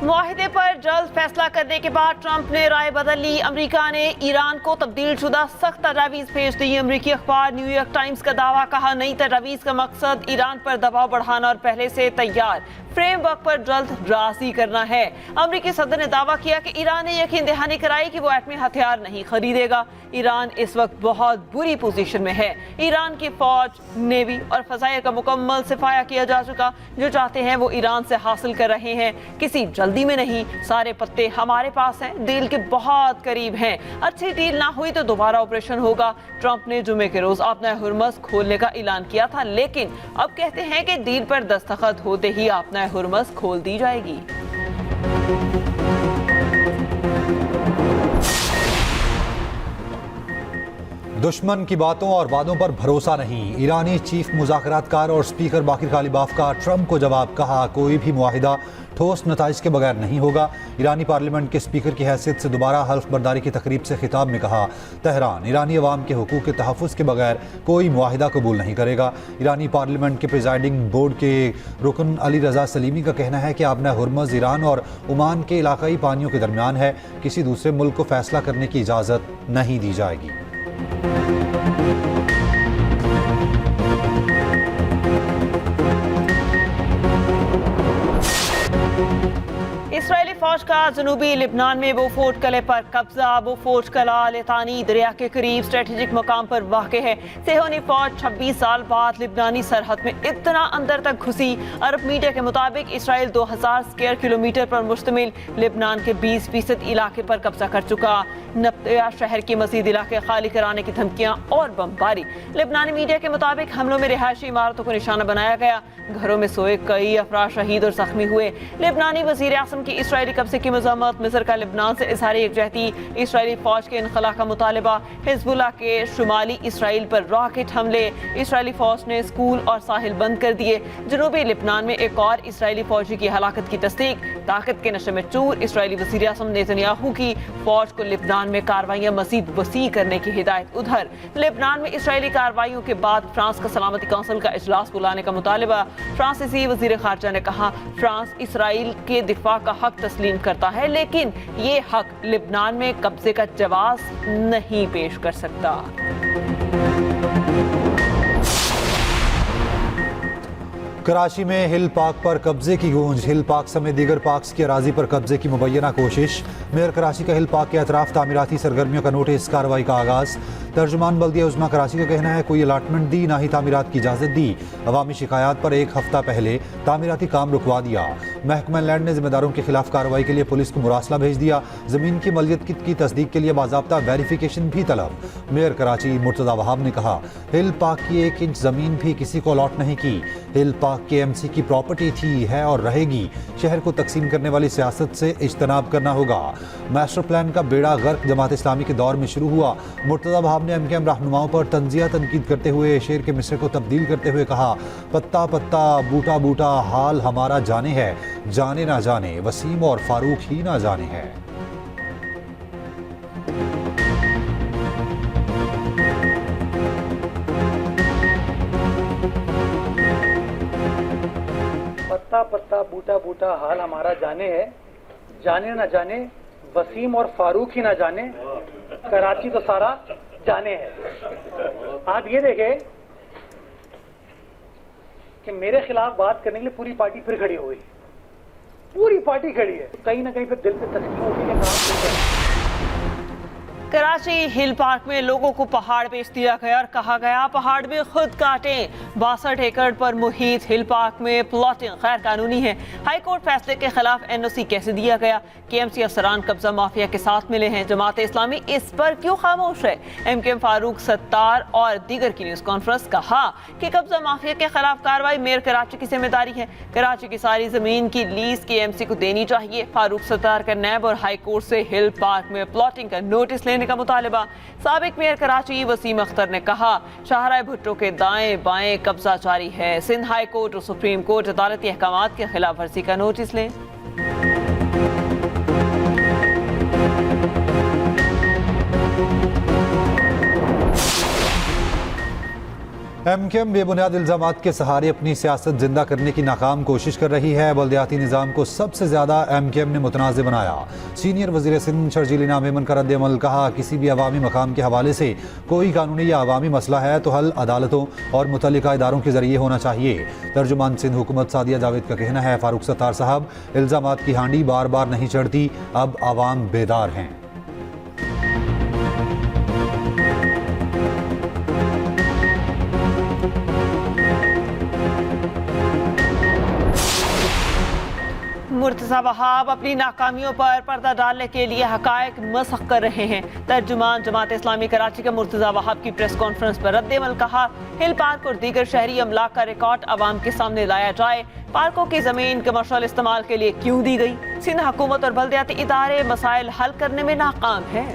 मुआहिदे पर जल्द फैसला करने के बाद ट्रंप ने राय बदल ली। अमेरिका ने ईरान को तब्दील शुदा सख्त तजावीज़ भेज दी। अमेरिकी अखबार न्यूयॉर्क टाइम्स का दावा, कहा नई तजावीज़ का मकसद ईरान पर दबाव बढ़ाना और पहले से तैयार फ्रेमवर्क पर जल्द राजी करना है। अमेरिकी सदर ने दावा किया कि ईरान ने यकीन दहानी कराई कि वो एटमी हथियार नहीं खरीदेगा। ईरान इस वक्त बहुत बुरी पोजीशन में है। ईरान की फौज, नेवी और फजाइया का मुकम्मल सिफाया किया जा चुका। जो चाहते हैं वो ईरान से हासिल कर रहे हैं, किसी जल्दी में नहीं। सारे पत्ते हमारे पास हैं, डील के बहुत करीब हैं। अच्छी डील ना हुई तो दोबारा ऑपरेशन होगा। ट्रंप ने जुमे के रोज अपना हुर्मस खोलने का ऐलान किया था, लेकिन अब कहते हैं कि डील पर दस्तखत होते ही अपना हुर्मस खोल दी जाएगी। दुश्मन की बातों और वादों पर भरोसा नहीं। ईरानी चीफ मुज़ाकरातकार और स्पीकर बाकिर कालिबाफ का ट्रंप को जवाब, कहा कोई भी मुआहिदा ठोस नताइज के बगैर नहीं होगा। ईरानी पार्लियामेंट के स्पीकर की हैसियत से दोबारा हल्फ बर्दारी की तकरीब से खिताब में कहा, तेहरान ईरानी अवाम के हुकूक के तहफ़्फ़ुज़ के बगैर कोई मुआहिदा कबूल नहीं करेगा। ईरानी पार्लियामेंट के प्रिजाइडिंग बोर्ड के रुकन अली रज़ा सलीमी का कहना है कि आबना हुर्मज़ ईरान और ओमान के इलाकाई पानियों के दरमियान है, किसी दूसरे मुल्क को फैसला करने की इजाज़त नहीं दी जाएगी। इसराइली फौज का जनूबी लिबनान में बोफोर्ट कले पर कब्जा। बोफोर्ट कला लितानी दरिया के करीब स्ट्रेटेजिक मकाम पर वाक़ है। सेहोनी फौज 26 साल बाद लिबनानी सरहद में इतना अंदर तक घुसी। अरब मीडिया के मुताबिक इसराइल 2000 स्क्वायर किलोमीटर पर मुश्तमिल लिबनान के 20% इलाके पर कब्जा कर चुका। नब्तिया शहर के मजीद इलाके खाली कराने की धमकियां और बमबारी। लिबनानी मीडिया के मुताबिक हमलों में रिहायशी इमारतों को निशाना बनाया गया। घरों में सोए कई अफराद शहीद और जख्मी हुए। लिबनानी वज़ीर आज़म की इसराइली कब्जे की मज़म्मत। मिस्र का लिबनान से इज़हार यकजहती। इसराइली फौज के इनखला का मुतालबा। हिज़्बुल्लाह के शुमाली इसराइल पर रॉकेट हमले। इसराइली फौज ने स्कूल और साहिल बंद कर दिए। जनूबी लिबनान में एक और इसराइली फौजी की हलाकत की तस्दीक। ताकत के नशे में चूर इसराइली वज़ीर आज़म नेतन्याहू की फौज को लिबनान में कार्रवाइयाँ मज़ीद वसी करने की हिदायत। उधर लिबनान में इसराइली कार्रवाइयों के बाद फ्रांस का सलामती कौंसिल का इजलास बुलाने का मुतालबा। फ्रांसीसी वज़ीर ख़ारजा ने कहा, फ्रांस इसराइल के दिफा का हक तस्लीम करता है, लेकिन ये हक लिबनान में कब्जे का जवाब नहीं पेश कर सकता। कराची में हिल पार्क पर कब्जे की गूंज। हिल पार्क समेत दीगर पार्क्स की अराजी पर कब्जे की मुबैना कोशिश। मेयर कराची का हिल पार्क के अतराफ तामीराती सरगर्मियों का नोटिस, कार्रवाई का आगाज। तर्जुमान बल्दिया उज़्मा कराची का कहना है कोई अलाटमेंट दी ना ही तामीरात की इजाज़त दी। अवामी शिकायत पर एक हफ्ता पहले तामीराती काम रुकवा दिया। महकमा लैंड ने जिम्मेदारों के खिलाफ कार्रवाई के लिए पुलिस को मुरासला भेज दिया। ज़मीन की मलियत की तस्दीक के लिए बाज़ाब्ता वेरिफिकेशन भी तलब। मेयर कराची मुर्तज़ा वहाब ने कहा, हिल पार्क की 1 इंच ज़मीन भी किसी को अलॉट नहीं की। हिल पार्क KMC की प्रॉपर्टी थी, है और रहेगी। शहर को तकसीम करने वाली सियासत से इज्तनाब करना होगा। मास्टर प्लान का बेड़ा गर्क जमात इस्लामी के दौर में शुरू हुआ। मुर्तज़ा वहाब ने MKM रहनुमाओं पर तंजिया तनकीद करते हुए शेर के मिसरे को तब्दील करते हुए कहा, पत्ता पत्ता बूटा बूटा हाल हमारा जाने है, जाने ना जाने वसीम और फारूक ही ना जाने है। पत्ता पत्ता बूटा बूटा हाल हमारा जाने है, जाने ना जाने वसीम और फारूक ही ना जाने, कराची तो सारा जाने है। आप ये देखें कि मेरे खिलाफ बात करने के लिए पूरी पार्टी फिर खड़ी हो गई। पूरी पार्टी खड़ी है। कहीं ना कहीं फिर दिल पे तस्लीम होगी कि काम करते हैं। कराची हिल पार्क में लोगों को पहाड़ बेच दिया गया और कहा गया पहाड़ भी खुद काटें। 62 एकड़ पर मुहित हिल पार्क में प्लॉटिंग गैर कानूनी है। हाई कोर्ट फैसले के खिलाफ NOC कैसे दिया गया? KMC अफसरान कब्जा माफिया के साथ मिले हैं। जमात इस्लामी इस पर क्यों खामोश है? MKM फारूक सत्तार और दीगर की न्यूज कॉन्फ्रेंस। कहा कि कब्जा माफिया के खिलाफ कार्रवाई मेयर कराची की जिम्मेदारी है। कराची की सारी जमीन की लीज KMC को देनी चाहिए। फारूक सत्तार का नैब और हाई कोर्ट से हिल पार्क में प्लॉटिंग का नोटिस लेने का मुतालबा। साबिक मेयर कराची वसीम अख्तर ने कहा, शाहराह भुट्टो के दाएं बाएं कब्जा जारी है। सिंध हाई कोर्ट और सुप्रीम कोर्ट अदालती अहकामात के खिलाफ वर्जी का नोटिस लें। MKM बेबुनियाद इल्जामात के सहारे अपनी सियासत जिंदा करने की नाकाम कोशिश कर रही है। बल्दियाती निज़ाम को सबसे ज़्यादा MKM ने मुतनाज़ बनाया। सीनियर वज़ीर सिंध शर्जील मेमन का रद्द-ए-अमल, कहा किसी भी अवामी मकाम के हवाले से कोई कानूनी या अवामी मसला है तो हल अदालतों और मुतल्लिका इदारों के ज़रिए होना चाहिए। तर्जुमान सिंध हुकूमत सादिया जावेद का कहना है, फारूक सत्तार साहब, इल्जामात की हांडी बार बार नहीं चढ़ती, अब आवाम बेदार हैं। मुर्तज़ा वहाब अपनी नाकामियों पर पर्दा डालने के लिए हकायक मसख कर रहे हैं। तर्जुमान जमात इस्लामी कराची के मुर्तज़ा वहाब की प्रेस कॉन्फ्रेंस पर रद्द-ए-अमल, कहा हिल पार्क और दीगर शहरी अमलाक का रिकॉर्ड अवाम के सामने लाया जाए। पार्कों की जमीन कमर्शियल इस्तेमाल के लिए क्यों दी गई? सिंध हुकूमत और बल्दियाती इदारे मसाइल हल करने में नाकाम है।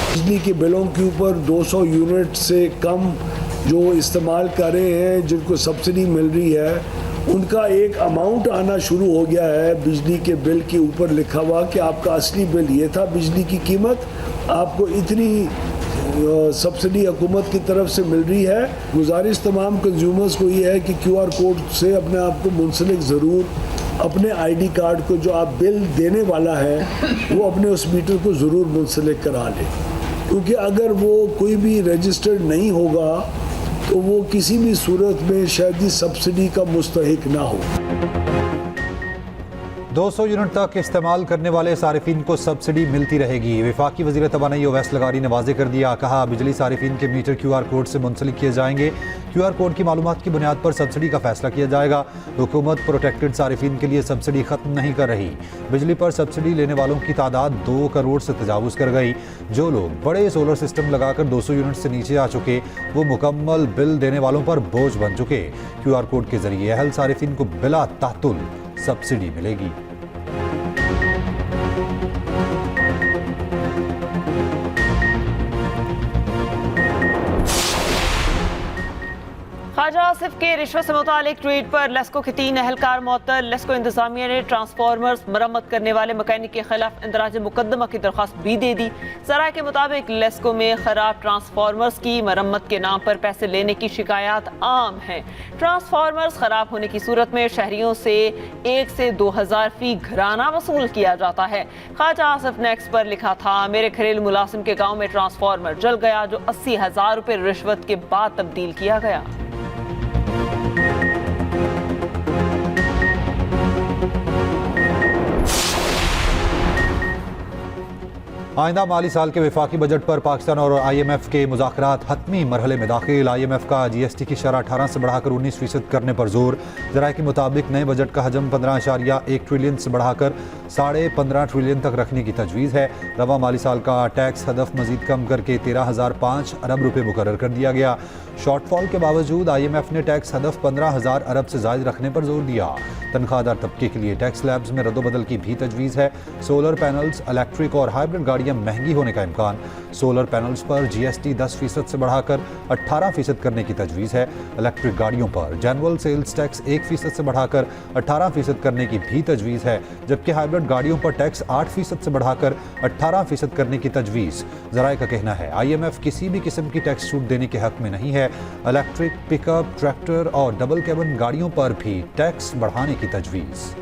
बिजली के बिलों के ऊपर 200 यूनिट से कम जो इस्तेमाल कर रहे हैं, जिनको सब्सिडी मिल रही है, उनका एक अमाउंट आना शुरू हो गया है बिजली के बिल के ऊपर लिखा हुआ कि आपका असली बिल ये था, बिजली की कीमत आपको इतनी सब्सिडी हुकूमत की तरफ से मिल रही है। गुजारिश तमाम कंज्यूमर्स को ये है कि QR कोड से अपने आप को मुंसलिक ज़रूर, अपने ID कार्ड को जो आप बिल देने वाला है वो अपने उस मीटर को ज़रूर मुंसलिक करा लें, क्योंकि अगर वो कोई भी रजिस्टर्ड नहीं होगा तो वो किसी भी सूरत में शायद ही सब्सिडी का मुस्तहिक ना हो। 200 यूनिट तक इस्तेमाल करने वाले सारिफिन को सब्सिडी मिलती रहेगी। वफाकी वज़ीर तवानाई ओवैस लगारी ने वाज़े कर दिया, कहा बिजली सारिफिन के मीटर QR कोड से मुंसलिक किए जाएंगे। QR कोड की मालूमात की बुनियाद पर सब्सिडी का फैसला किया जाएगा। हुकूमत प्रोटेक्टेड सारिफिन के लिए सब्सिडी खत्म नहीं कर रही। बिजली पर सब्सिडी लेने वालों की तादाद 2 करोड़ से तजावुज़ कर गई। जो लोग बड़े सोलर सिस्टम लगाकर 200 यूनिट से नीचे आ चुके, वो मुकम्मल बिल देने वालों पर बोझ बन चुके। QR कोड के जरिए अहल सारिफिन को बिला तातुल सब्सिडी मिलेगी। ख्वाजा आसिफ के रिश्वत से मुतालिक ट्वीट पर लेस्को के 3 अहलकार मुअत्तल। लेस्को इंतजामिया ने ट्रांसफार्मर्स मरम्मत करने वाले मकैनिक के खिलाफ इंदराज मुकदमा की दरख्वास्त भी दे दी। जराए के मुताबिक लेस्को में खराब ट्रांसफार्मर्स की मरम्मत के नाम पर पैसे लेने की शिकायत आम है। ट्रांसफार्मर्स खराब होने की सूरत में शहरियों से 1 से 2000 फी घराना वसूल किया जाता है। ख्वाजा आसिफ ने एक्स पर लिखा था, मेरे घरेलू मुलाजिम के गाँव में ट्रांसफार्मर जल गया जो 80,000 रुपये रिश्वत के बाद तब्दील किया गया। आइंदा माली साल के वफाकी बजट पर पाकिस्तान और IMF के मुज़ाकरात हतमी मरहले में दाखिल। IMF का GST की शरह 18 से बढ़ाकर 19% करने पर जोर। ज़राए के मुताबिक नए बजट का हजम 15.1 ट्रिलियन से बढ़ाकर 15.5 ट्रिलियन तक रखने की तजवीज़ है। रवा माली साल का टैक्स हदफ मजीद कम करके 13,005 अरब रुपये मुकर्रर कर दिया गया। शॉर्टफॉल के बावजूद IMF ने टैक्स हदफ 15,000 अरब से ज़ायद रखने पर जोर दिया। तनख्वाहदार तबके के लिए टैक्स स्लैब्स में रद्दोबदल की भी तजवीज़ है। सोलर पैनल्स, इलेक्ट्रिक और हाइब्रिड गाड़ियाँ महंगी होने का इम्कान। सोलर पैनल्स पर GST 10% से बढ़ाकर 18% करने की तजवीज़ है। इलेक्ट्रिक गाड़ियों पर जनरल सेल्स टैक्स 1% से बढ़ाकर 18% करने की भी तजवीज़ है, जबकि हाइब्रिड गाड़ियों पर टैक्स 8% से बढ़ाकर 18% करने की तजवीज़। ज़राए का कहना है IMF किसी भी किस्म की टैक्स छूट देने के हक में नहीं है। इलेक्ट्रिक, पिकअप, ट्रैक्टर और डबल कैबिन गाड़ियों पर भी टैक्स बढ़ाने की तजवीज़।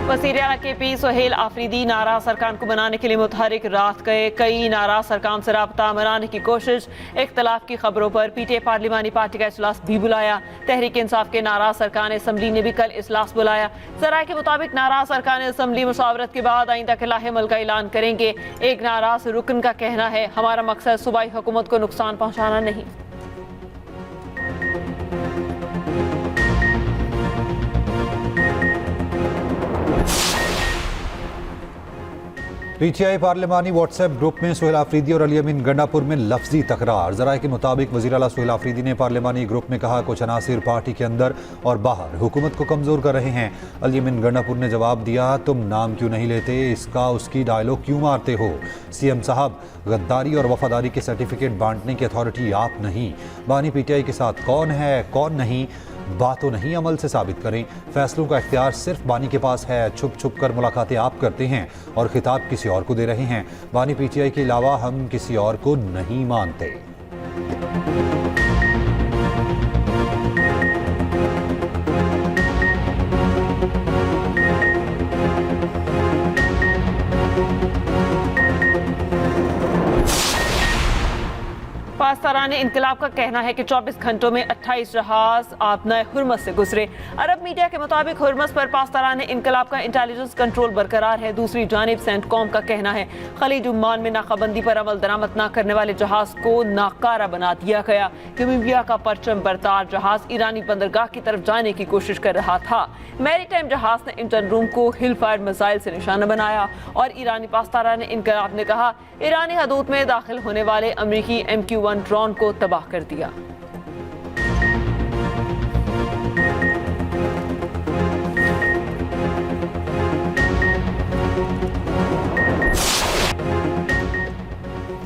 वज़ीर आला KP सुहेल आफरीदी नाराज अरकान को मनाने के लिए मुतहरिक, रात गए कई नाराज अरकान से राब्ता मनाने की कोशिश। इख्तलाफ की खबरों पर PTI पार्लिमानी पार्टी का इजलास भी बुलाया। तहरीक इंसाफ के नाराज अरकान असम्बली ने भी कल इजलास बुलाया। ज़राए के मुताबिक नाराज अरकान असम्बली मुशावरत के बाद आइंदा के लाहेमल का ऐलान करेंगे। एक नाराज रुकन का कहना है, हमारा मकसद सूबाई हुकूमत को नुकसान पहुँचाना नहीं। पीटीआई पार्लिमानी व्हाट्सएप ग्रुप में सोहेल आफरीदी और अली अमीन गंडापुर में लफ्जी तकरार। जराये के मुताबिक वज़ीर आला सोहेल आफरीदी ने पार्लिमानी ग्रुप में कहा कुछ अनासिर पार्टी के अंदर और बाहर हुकूमत को कमज़ोर कर रहे हैं। अली अमीन गंडापुर ने जवाब दिया, तुम नाम क्यों नहीं लेते, इसका उसकी डायलॉग क्यों मारते हो। सीएम साहब, गद्दारी और वफादारी के सर्टिफिकेट बांटने की अथॉरिटी आप नहीं। बानी पीटीआई के साथ कौन है कौन नहीं, बातों नहीं अमल से साबित करें। फैसलों का इख्तियार सिर्फ बानी के पास है। छुप छुप कर मुलाकातें आप करते हैं और खिताब किसी और को दे रहे हैं। बानी पीटीआई के अलावा हम किसी और को नहीं मानते। पाकिस्तान इनकलाब का कहना है कि 24 घंटों में 28 जहाज आपना हुर्मस से गुजरे। अरब मीडिया के मुताबिक हुर्मस पर पाकिस्तान इनकलाब का इंटेलिजेंस कंट्रोल बरकरार है। दूसरी जानिब सेंटकॉम का कहना है खलीज उम्मान में नाकाबंदी पर अमल दरामद न करने वाले जहाज को नाकारा बना दिया गया। मीडिया का परचम बरदार जहाज ईरानी बंदरगाह की तरफ जाने की कोशिश कर रहा था। मैरीटाइम जहाज ने इंजन रूम को हिल फायर मिसाइल से निशाना बनाया और ईरानी पाकिस्तान इनकलाब ने कहा ईरानी हदूद में दाखिल होने वाले अमरीकी MQ-1 ड्रोन को तबाह कर दिया।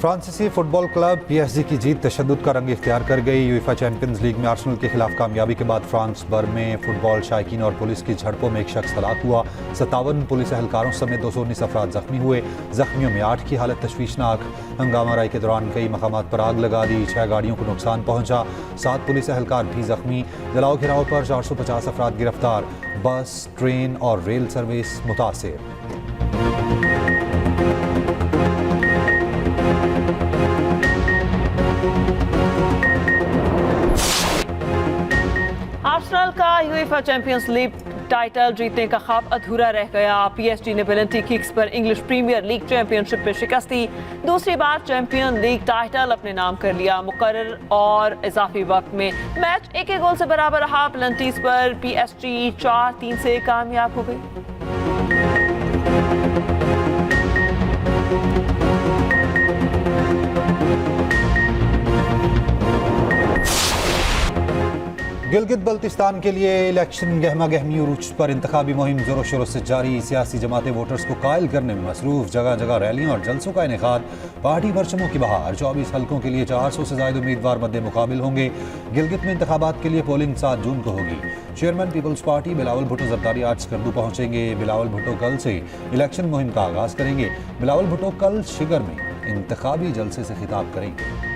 फ्रांसीसी फुटबॉल क्लब PSG की जीत तशद्दुद का रंग इख्तियार कर गई। यूएफा चैंपियंस लीग में आर्सेनल के खिलाफ कामयाबी के बाद फ्रांस भर में फुटबॉल शायकीन और पुलिस की झड़पों में एक शख्स हलाक हुआ। 57 पुलिस एहलकारों समेत 219 अफराद जख्मी हुए। जख्मियों में 8 की हालत तशवीशनाक। हंगामा राई के दौरान कई मकामात पर आग लगा दी। 6 गाड़ियों को नुकसान पहुंचा। 7 पुलिस एहलकार भी जख्मी। जलाओ घिराव पर 450 अफराद गिरफ्तार। बस, ट्रेन और रेल सर्विस मुतासिर। आर्सेनल का यूएफा चैंपियंस लीग टाइटल जीतने का ख्वाब अधूरा रह गया। PSG ने पेनल्टी किक्स पर इंग्लिश प्रीमियर लीग चैंपियनशिप में शिकस्त दी। दूसरी बार चैंपियन लीग टाइटल अपने नाम कर लिया। मुकर्रर और इजाफी वक्त में मैच 1-1 गोल से बराबर रहा। पेनल्टीज पर PSG 4-3 से कामयाब हो गई। गिलगित बल्तिस्तान के लिए इलेक्शन गहमा गहमी उरूज पर इंतखाबी मुहिम जोरों शोरों से जारी। सियासी जमातें वोटर्स को कायल करने में मसरूफ। जगह जगह रैलियां और जलसों का इनेकाद। पार्टी परचमों की बहार। 24 हलकों के लिए 400 से ज्यादा उम्मीदवार मद्दे मुकाबिल होंगे। गिलगित में इंतखाबात के लिए पोलिंग 7 जून को होगी। Chairman People's Party Bilawal Bhutto Zardari आज स्कर्दू पहुंचेंगे। बिलावल भुट्टो कल से इलेक्शन मुहिम का आगाज करेंगे। बिलावल भुट्टो कल शिगर में इंतखाबी जलसे से खिताब करेंगे।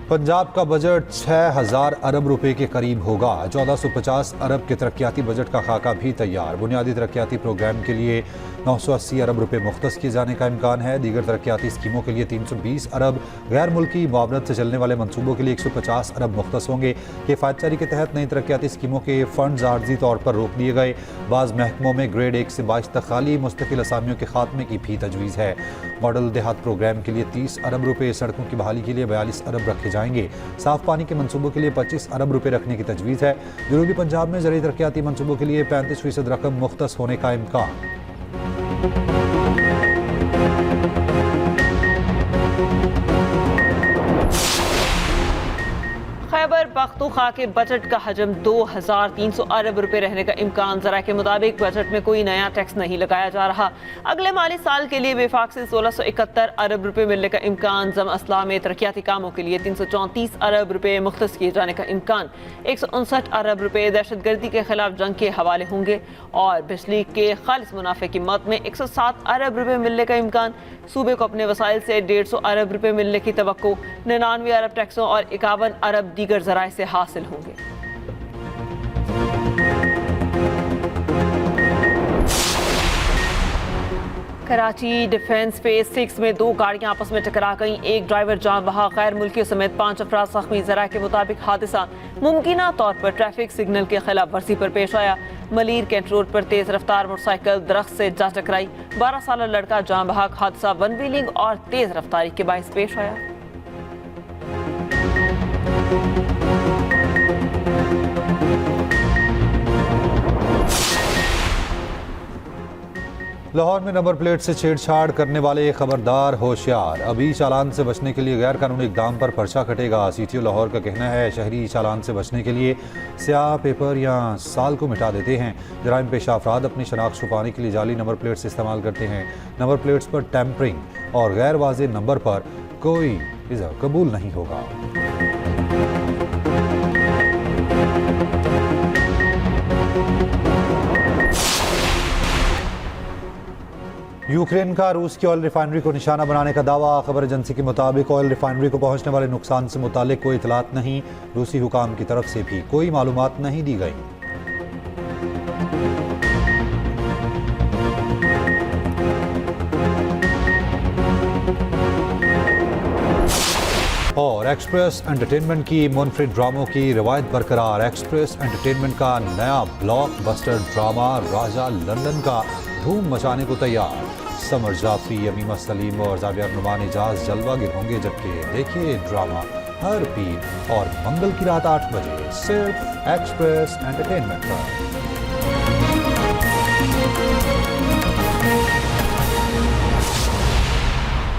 पंजाब का बजट 6000 अरब रुपए के करीब होगा। 1450 अरब के तरक्याती बजट का खाका भी तैयार। बुनियादी तरक्याती प्रोग्राम के लिए 980 अरब रुपए मुख्तस किए जाने का इम्कान है। दीगर तरक्याती स्कीमों के लिए 320 अरब, गैर मुल्की मुआवनत से चलने वाले मनसूबों के लिए 150 अरब मुख्तस होंगे। किफ़ायतजारी के तहत नई तरक्याती स्कीमों के फंड्स आर्जी तौर पर रोक दिए गए। बाज़ महकमों में ग्रेड 1 से 22 तक खाली मुस्तकिल असामियों के खात्मे की भी तजवीज़ है। मॉडल देहात प्रोग्राम के लिए 30 अरब रुपए, सड़कों की बहाली के लिए 42 अरब रखे जाएंगे। साफ पानी के मंसूबों के लिए 25 अरब रुपए रखने की तजवीज़ है। जनूबी पंजाब में ज़रूरी तरक्याती मंसूबों के लिए 35% रकम मुख्तस होने का इम्कान। खैबर पख्तूनख्वा के बजट का हजम 2300 अरब रुपए रहने का इम्कान। जरा के मुताबिक बजट में कोई नया टैक्स नहीं लगाया जा रहा। अगले माली साल के लिए विफाक से 1671 अरब रुपए मिलने का इम्कान। जम असला में तरक्याती कामों के लिए 334 अरब रुपए मुख्तस किए जाने का इम्कान। 159 अरब रुपए दहशतगर्दी के खिलाफ जंग के हवाले होंगे और बिजली के खालिस मुनाफे की मद में 107 अरब रुपए मिलने का इम्कान। सूबे को अपने वसाइल से 150 अरब रुपए मिलने की तवक्को। 99 अरब टैक्सों और 51 अरब दीगर जराए से हासिल होंगे। कराची डिफेंस फेज 6 में 2 गाड़ियां आपस में टकरा गईं। एक ड्राइवर जान बहा, गैर मुल्कियों समेत 5 अफराद जख्मी। जरा के मुताबिक हादसा मुमकिना तौर पर ट्रैफिक सिग्नल की खिलाफ वर्जी पर पेश आया। मलीर कैंट रोड पर तेज रफ्तार मोटरसाइकिल दरख्त से जा टकराई। 12 साल लड़का जान बहा। हादसा वन व्हीलिंग और तेज रफ्तारी के बायस पेश आया। लाहौर में नंबर प्लेट से छेड़छाड़ करने वाले खबरदार होशियार। अभी चालान से बचने के लिए गैर कानूनी इकदाम पर पर्चा कटेगा। CTO लाहौर का कहना है शहरी चालान से बचने के लिए स्याह पेपर या साल को मिटा देते हैं। जराइम पेशा अफराद अपनी शनाख्त छुपाने के लिए जाली नंबर प्लेट्स इस्तेमाल करते हैं। नंबर प्लेट्स पर टैंपरिंग और गैर वाज़ेह नंबर पर कोई इज़्ज़त कबूल नहीं होगा। यूक्रेन का रूस की ऑयल रिफाइनरी को निशाना बनाने का दावा। खबर एजेंसी के मुताबिक ऑयल रिफाइनरी को पहुंचने वाले नुकसान से मुतालिक कोई इतलात नहीं। रूसी हुकाम की तरफ से भी कोई मालूमात नहीं दी गई। और एक्सप्रेस एंटरटेनमेंट की मुनफरिद ड्रामों की रिवायत बरकरार। एक्सप्रेस एंटरटेनमेंट का नया ब्लॉकबस्टर ड्रामा राजा लंदन का धूम मचाने को तैयार। समर जाफरी, अमीमा सलीम और जावियर नुमान एजाज जलवागिर होंगे। जबकि देखिए ड्रामा हर पीर और मंगल की रात 8 बजे सिर्फ एक्सप्रेस एंटरटेनमेंट पर।